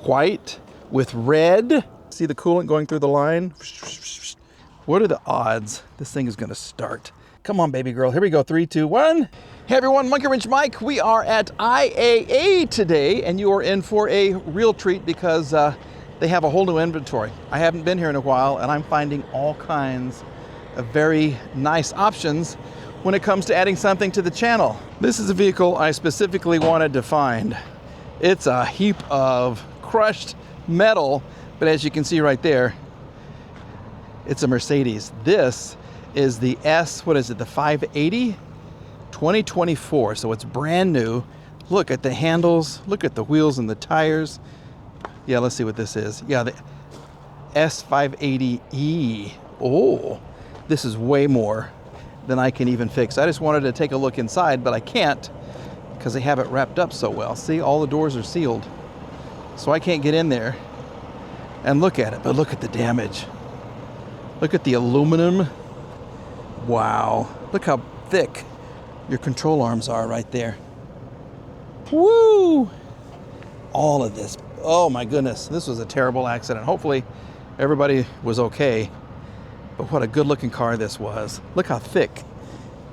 white with red. See the coolant going through the line? What are the odds this thing is gonna start? Come on, baby girl, here we go, 3, 2, 1. Hey everyone, Monkey Wrench Mike. We are at IAA today, and you are in for a real treat because they have a whole new inventory. I haven't been here in a while, and I'm finding all kinds of very nice options when it comes to adding something to the channel. This is a vehicle I specifically wanted to find. It's a heap of crushed metal, but as you can see right there, it's a Mercedes. This is the the 580 2024, so it's brand new. Look at the handles, look at the wheels and the tires. Yeah, let's see what this is. Yeah, the S580E. Oh, this is way more than I can even fix. I just wanted to take a look inside, but I can't because they have it wrapped up so well. See, all the doors are sealed, so I can't get in there and look at it, but look at the damage. Look at the aluminum. Wow, look how thick your control arms are right there. Woo! All of this. Oh my goodness, this was a terrible accident. Hopefully everybody was okay. But what a good looking car this was. Look how thick.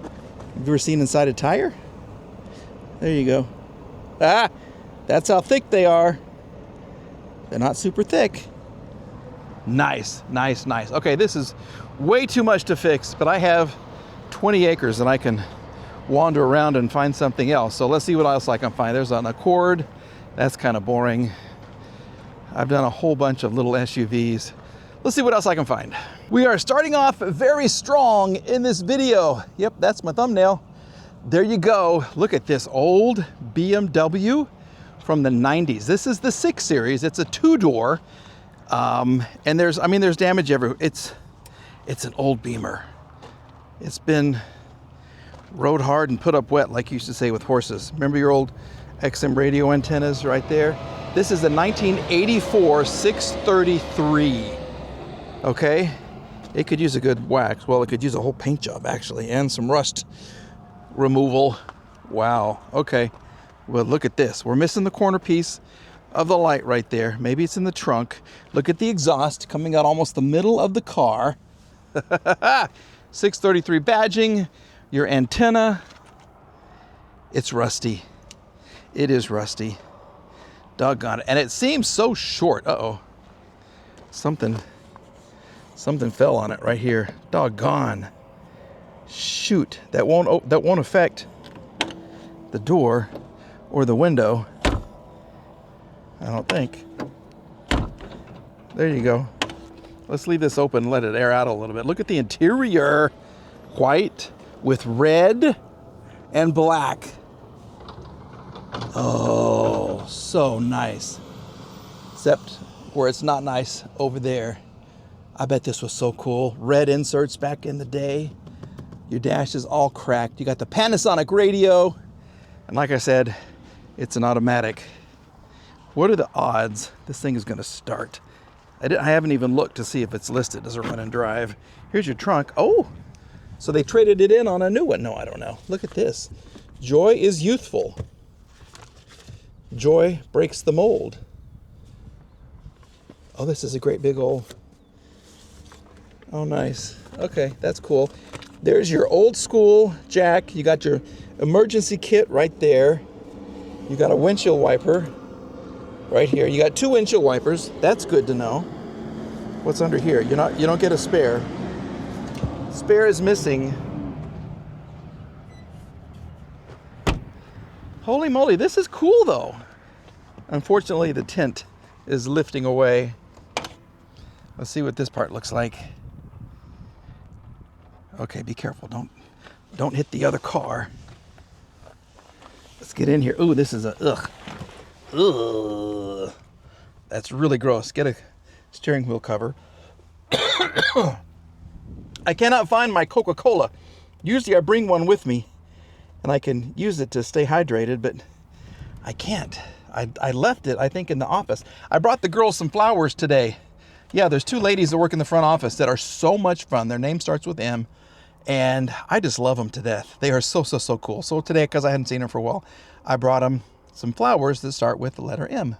Have you ever seen inside a tire? There you go. Ah, that's how thick they are. They're not super thick. Nice, nice, nice. Okay, this is way too much to fix, but I have 20 acres and I can wander around and find something else. So let's see what else I can find. There's an Accord. That's kind of boring. I've done a whole bunch of little SUVs. Let's see what else I can find. We are starting off very strong in this video. Yep, that's my thumbnail. There you go. Look at this old BMW from the 90s. This is the 6 Series. It's a 2-door. And there's damage everywhere. It's an old Beamer. It's been rode hard and put up wet, like you used to say with horses. Remember your old XM radio antennas right there? This is the 1984 633. Okay, it could use a good wax. Well, it could use a whole paint job actually, and some rust removal. Wow. Okay. Well, look at this. We're missing the corner piece of the light right there. Maybe it's in the trunk. Look at the exhaust coming out almost the middle of the car. 633 badging. Your antenna. It's rusty. It is rusty. Doggone it. And it seems so short. Uh-oh. Something fell on it right here. Doggone. Shoot. That won't affect the door or the window. I don't think. There you go. Let's leave this open and let it air out a little bit. Look at the interior. White with red and black. Oh, so nice. Except where it's not nice over there. I bet this was so cool. Red inserts back in the day. Your dash is all cracked. You got the Panasonic radio. And like I said, it's an automatic. What are the odds this thing is going to start? I haven't even looked to see if it's listed as a run and drive. Here's your trunk. Oh, so they traded it in on a new one. No, I don't know. Look at this. Joy is youthful. Joy breaks the mold. Oh, this is a great big old. Oh, nice. Okay, that's cool. There's your old school jack. You got your emergency kit right there. You got a windshield wiper right here. You got 2 windshield wipers. That's good to know. What's under here? You don't get a spare. Spare is missing. Holy moly, this is cool though. Unfortunately, the tint is lifting away. Let's see what this part looks like. Okay, be careful. Don't hit the other car. Let's get in here. Ooh, this is a ugh. Ugh. That's really gross. Get a steering wheel cover. I cannot find my Coca-Cola. Usually I bring one with me and I can use it to stay hydrated, but I can't. I left it, I think, in the office. I brought the girls some flowers today. Yeah, there's 2 ladies that work in the front office that are so much fun. Their name starts with M, and I just love them to death. They are so cool. So today, because I hadn't seen them for a while, I brought them some flowers that start with the letter M.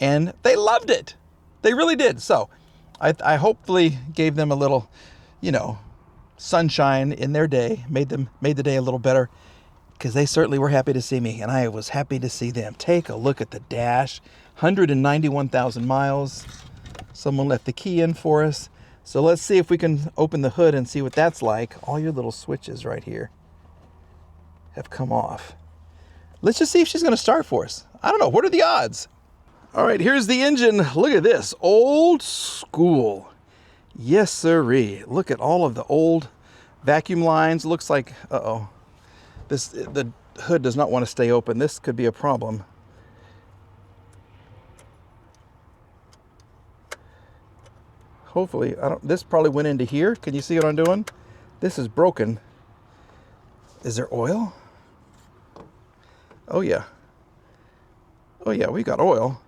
and they loved it. They really did. So I hopefully gave them a little, you know, sunshine in their day, made the day a little better, because they certainly were happy to see me, and I was happy to see them. Take a look at the dash, 191,000 miles. Someone left the key in for us. So let's see if we can open the hood and see what that's like. All your little switches right here have come off. Let's just see if she's going to start for us. I don't know. What are the odds? All right, here's the engine. Look at this. Old school. Yes, sirree. Look at all of the old vacuum lines. Looks like, the hood does not want to stay open. This could be a problem. Hopefully, this probably went into here. Can you see what I'm doing? This is broken. Is there oil? Oh yeah. Oh yeah, we got oil.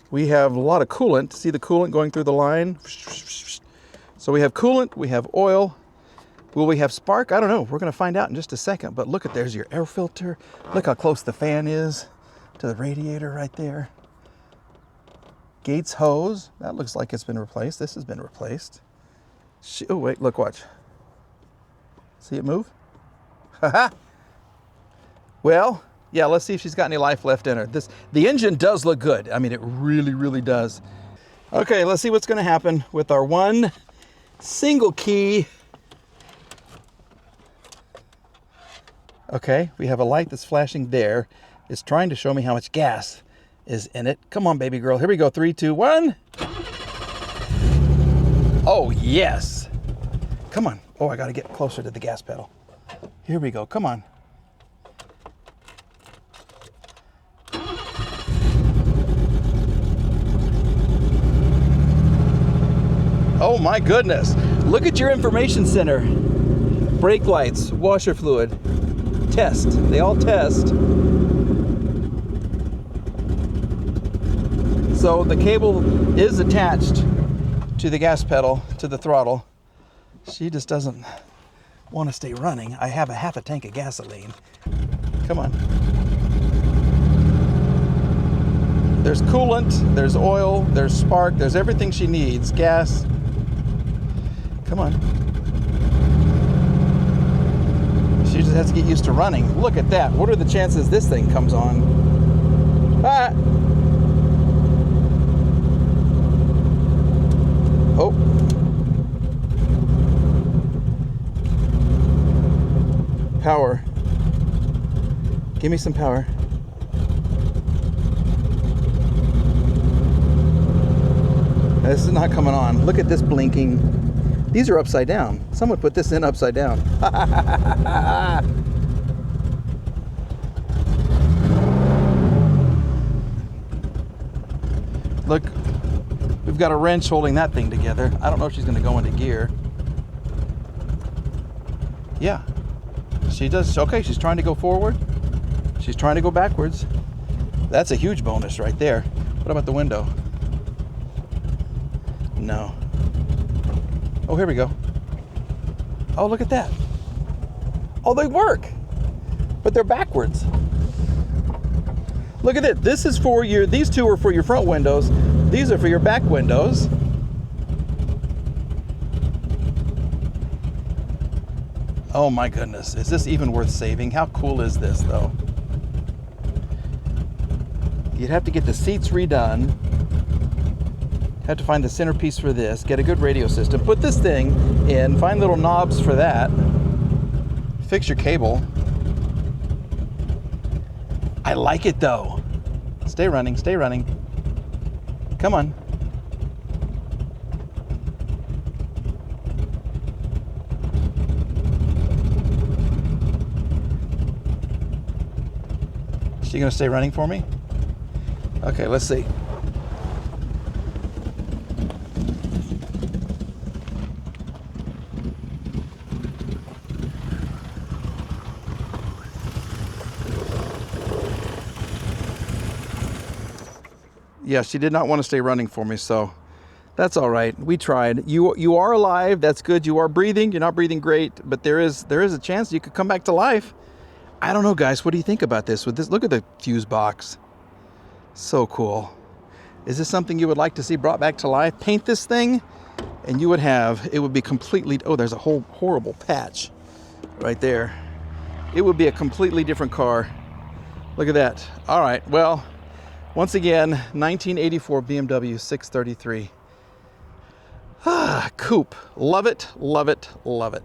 We have a lot of coolant. See the coolant going through the line? So we have coolant, we have oil. Will we have spark? I don't know. We're going to find out in just a second. But look at, there's your air filter. Look how close the fan is to the radiator right there. Gates hose. That looks like it's been replaced. This has been replaced. Oh, wait, look, watch. See it move? Haha. Well, yeah, let's see if she's got any life left in her. The engine does look good. I mean, it really, really does. Okay, let's see what's going to happen with our one single key. Okay, we have a light that's flashing there. It's trying to show me how much gas is in it. Come on, baby girl. Here we go. 3, 2, 1. Oh, yes. Come on. Oh, I got to get closer to the gas pedal. Here we go. Come on. Oh my goodness. Look at your information center. Brake lights, washer fluid, test. They all test. So the cable is attached to the gas pedal, to the throttle. She just doesn't want to stay running. I have a half a tank of gasoline. Come on. There's coolant, there's oil, there's spark, there's everything she needs. Gas. Come on. She just has to get used to running. Look at that. What are the chances this thing comes on? Ah! Oh. Power. Give me some power. This is not coming on. Look at this blinking. These are upside down. Someone put this in upside down. Look, we've got a wrench holding that thing together. I don't know if she's going to go into gear. Yeah, she does. Okay, she's trying to go forward. She's trying to go backwards. That's a huge bonus right there. What about the window? No. Oh, here we go. Oh, look at that. Oh, they work, but they're backwards. Look at it. This is for your, these two are for your front windows. These are for your back windows. Oh my goodness. Is this even worth saving? How cool is this though? You'd have to get the seats redone. Have to find the centerpiece for this, get a good radio system, put this thing in, find little knobs for that, fix your cable. I like it though. Stay running, stay running. Come on. Is she gonna stay running for me? Okay, let's see. Yeah, she did not want to stay running for me, so that's all right. We tried. You are alive. That's good. You are breathing. You're not breathing great, but there is a chance you could come back to life. I don't know, guys. What do you think about this? With this, look at the fuse box. So cool. Is this something you would like to see brought back to life? Paint this thing and you would have, it would be completely, oh, there's a whole horrible patch right there. It would be a completely different car. Look at that. All right, well, once again, 1984 BMW 633. Coupe. Love it, love it, love it.